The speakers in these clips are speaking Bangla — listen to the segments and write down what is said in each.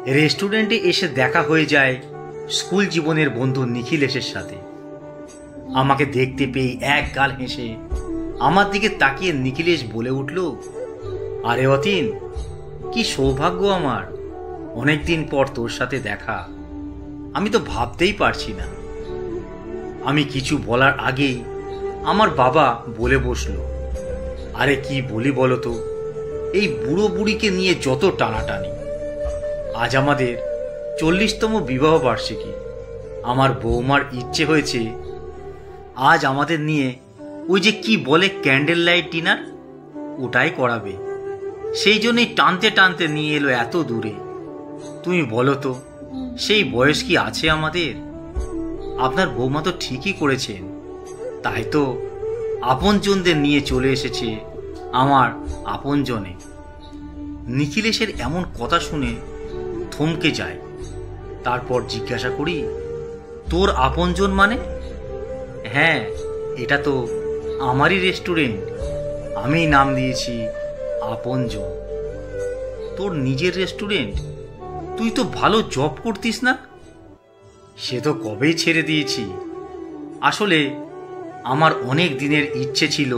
রেস্টুরেন্টে এসে দেখা হয়ে যায় স্কুল জীবনের বন্ধু নিখিলেশের সাথে। আমাকে দেখতে পেয়ে এক গাল হেসে আমার দিকে তাকিয়ে নিখিলেশ বলে উঠল, আরে অতীন, কি সৌভাগ্য আমার, অনেকদিন পর তোর সাথে দেখা। আমি তো ভাবতেই পারছি না। আমি কিছু বলার আগেই আমার বাবা বলে বসল, আরে কি বলি বলো তো, এই বুড়ো বুড়িকে নিয়ে যত টানাটানি। আজ আমাদের 40তম বিবাহ বার্ষিকী। আমার বৌমার ইচ্ছে হয়েছে আজ আমাদের নিয়ে ওই যে কি বলে ক্যান্ডেল লাইট ডিনার, ওটাই করাবে। সেই জন্যই টানতে টানতে নিয়ে এলো এত দূরে। তুমি বলো তো, সেই বয়স কি আছে আমাদের? আপনার বৌমা তো ঠিকই করেছেন, তাই তো আপনজনদের নিয়ে চলে এসেছে আমার আপনজনে। নিখিলেশের এমন কথা শুনে থমকে যায়। তারপর জিজ্ঞাসা করি, তোর আপনজন মানে? হ্যাঁ, এটা তো আমারই রেস্টুরেন্ট, আমি নাম দিয়েছি আপনজন। তোর নিজের রেস্টুরেন্ট? তুই তো ভালো জব করতিস না? সে তো কবেই ছেড়ে দিয়েছি। আসলে আমার অনেক দিনের ইচ্ছে ছিল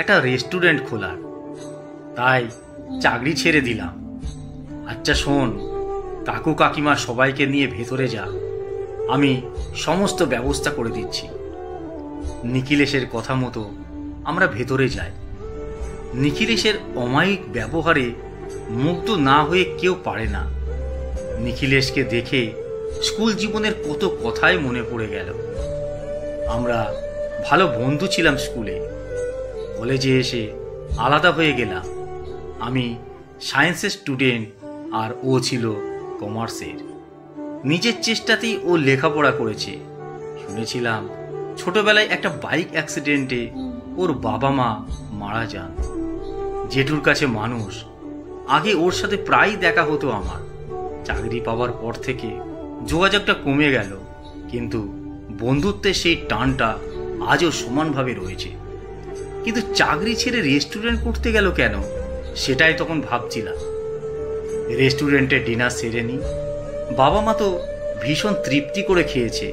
একটা রেস্টুরেন্ট খোলার, তাই চাকরি ছেড়ে দিলাম। আচ্ছা শোন, কাকু কাকিমা সবাইকে নিয়ে ভেতরে যা, আমি সমস্ত ব্যবস্থা করে দিচ্ছি। নিখিলেশের কথা মতো আমরা ভেতরে যাই। নিখিলেশের অমায়িক ব্যবহারে মুগ্ধ না হয়ে কেউ পারে না। নিখিলেশকে দেখে স্কুল জীবনের কত কথাই মনে পড়ে গেল। আমরা ভালো বন্ধু ছিলাম স্কুলে। কলেজে এসে আলাদা হয়ে গেলাম। আমি সায়েন্সের স্টুডেন্ট আর ও ছিল কমার্সের। নিজের চেষ্টাতেই ও লেখাপড়া করেছে। শুনেছিলাম ছোটবেলায় একটা বাইক অ্যাক্সিডেন্টে ওর বাবা মা মারা যান। জেঠুর কাছে মানুষ, আগে ওর সাথে প্রায় দেখা হতো আমার। চাকরি পাওয়ার পর থেকে যোগাযোগটা কমে গেল, কিন্তু বন্ধুত্বের সেই টানটা আজও সমানভাবে রয়েছে। কিন্তু চাকরি ছেড়ে রেস্টুরেন্ট করতে গেল কেন, সেটাই তখন ভাবছিলাম। রেস্টুরেন্টে ডিনার সেরে নি। বাবা মা তো ভীষণ তৃপ্তি করে খেয়েছে।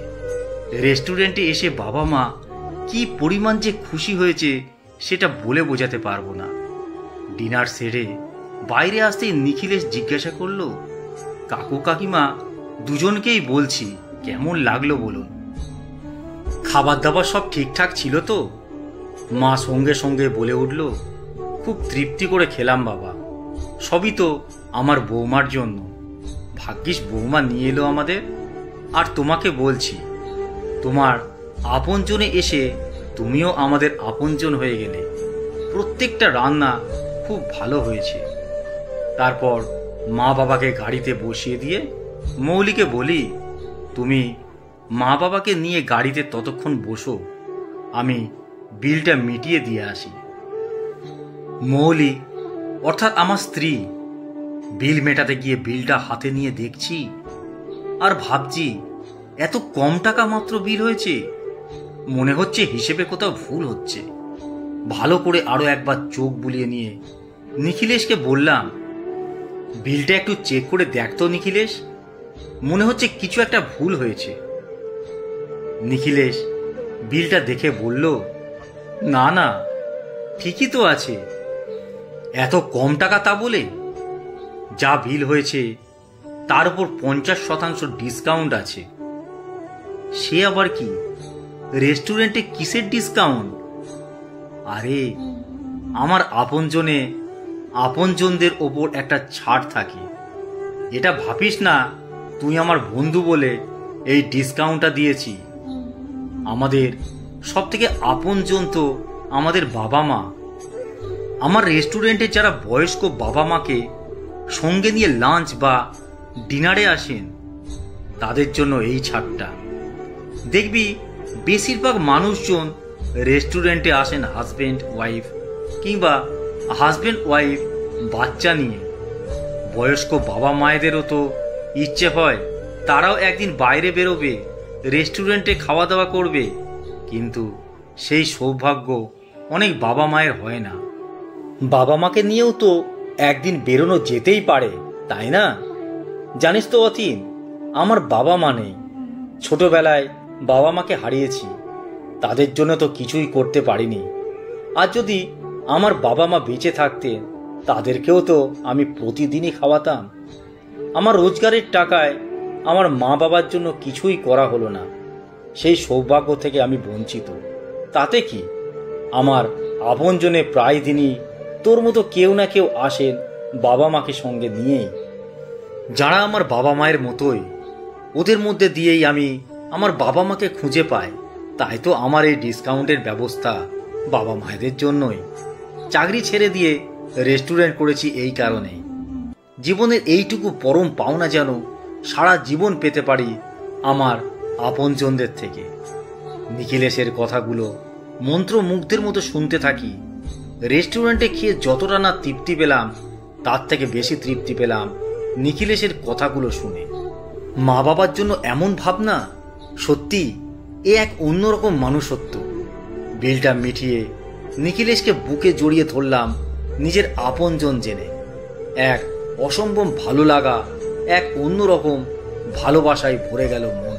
রেস্টুরেন্টে এসে বাবা মা কি পরিমাণ যে খুশি হয়েছে সেটা বলে বোঝাতে পারবো না। ডিনার সেরে বাইরে আসতেই নিখিলেশ জিজ্ঞাসা করলো, কাকু কাকিমা দুজনকেই বলছি, কেমন লাগলো বলুন? খাবার দাবার সব ঠিকঠাক ছিল তো? মা সঙ্গে সঙ্গে বলে উঠল, খুব তৃপ্তি করে খেলাম বাবা, সবই তো আমার বৌমার জন্য। ভাগ্যিস বৌমা নিয়ে এলো আমাদের। আর তোমাকে বলছি, তোমার আপনজনে এসে তুমিও আমাদের আপনজন হয়ে গেলে। প্রত্যেকটা রান্না খুব ভালো হয়েছে। তারপর মা বাবাকে গাড়িতে বসিয়ে দিয়ে মৌলিকে বলি, তুমি মা বাবাকে নিয়ে গাড়িতে ততক্ষণ বসো, আমি বিলটা মিটিয়ে দিয়ে আসি। মৌলি অর্থাৎ আমার স্ত্রী বিল মেটাতে গিয়ে বিলটা হাতে নিয়ে দেখছি আর ভাবছি, এত কম টাকা মাত্র বিল হয়েছে। মনে হচ্ছে হিসেবে কোথাও ভুল হচ্ছে। ভালো করে আরো একবার চোখ বুলিয়ে নিয়ে নিখিলেশকে বললাম, বিলটা একটু চেক করে দেখতো নিখিলেশ, মনে হচ্ছে কিছু একটা ভুল হয়েছে। নিখিলেশ বিলটা দেখে বলল, না না, ঠিকই তো আছে। এত কম টাকা তা বলে? যা বিল হয়েছে তার উপর 50% ডিসকাউন্ট আছে। সে আবার কি? রেস্টুরেন্টে কিসের ডিসকাউন্ট? আরে আমার আপনজনদের ওপর একটা ছাড় থাকে। এটা ভাবিস না তুই আমার বন্ধু বলে এই ডিসকাউন্টটা দিয়েছি। আমাদের সব থেকে আপনজন তো আমাদের বাবা মা। আমার রেস্টুরেন্টে যারা বয়স্ক বাবা মাকে সঙ্গে নিয়ে লাঞ্চ বা ডিনারে আসেন, তাদের জন্য এই ছাড়টা। দেখবি বেশিরভাগ মানুষজন রেস্টুরেন্টে আসেন হাজব্যান্ড ওয়াইফ কিংবা হাজব্যান্ড ওয়াইফ বাচ্চা নিয়ে। বয়স্ক বাবা মায়েদেরও তো ইচ্ছে হয় তারাও একদিন বাইরে বেরোবে, রেস্টুরেন্টে খাওয়া দাওয়া করবে, কিন্তু সেই সৌভাগ্য অনেক বাবা মায়ের হয় না। বাবা মাকে নিয়েও তো একদিন বেরোনো যেতেই পারে, তাই না? জানিস তো অতীন, আমার বাবা মা নেই। ছোটবেলায় বাবা মাকে হারিয়েছি, তাদের জন্য তো কিছুই করতে পারিনি। আর যদি আমার বাবা মা বেঁচে থাকতেন, তাদেরকেও তো আমি প্রতিদিনই খাওয়াতাম। আমার রোজগারের টাকায় আমার মা বাবার জন্য কিছুই করা হলো না। সেই সৌভাগ্য থেকে আমি বঞ্চিত। তাতে কি, আমার আপনজনে প্রায় দিনই তোর মতো কেউ না কেউ আসেন বাবা মাকে সঙ্গে নিয়েই। যারা আমার বাবা মায়ের মতোই, ওদের মধ্যে দিয়েই আমি আমার বাবা মাকে খুঁজে পাই। তাই তো আমার এই ডিসকাউন্টের ব্যবস্থা বাবা মায়েদের জন্যই। চাকরি ছেড়ে দিয়ে রেস্টুরেন্ট করেছি এই কারণেই। জীবনের এইটুকু পরম পাওনা যেন সারা জীবন পেতে পারি আমার আপনজনদের থেকে। নিখিলেশের কথাগুলো মন্ত্রমুগ্ধের মতো শুনতে থাকি। রেস্টুরেন্টে খেয়ে যতটা না তৃপ্তি পেলাম, তার থেকে বেশি তৃপ্তি পেলাম নিখিলেশের কথাগুলো শুনে। মা বাবার জন্য এমন ভাবনা, সত্যি এ এক অন্যরকম মানুষত্ব। বিলটা মিটিয়ে নিখিলেশকে বুকে জড়িয়ে ধরলাম নিজের আপনজন জেনে। এক অসম্ভব ভালো লাগা, এক অন্যরকম ভালোবাসায় ভরে গেল মন।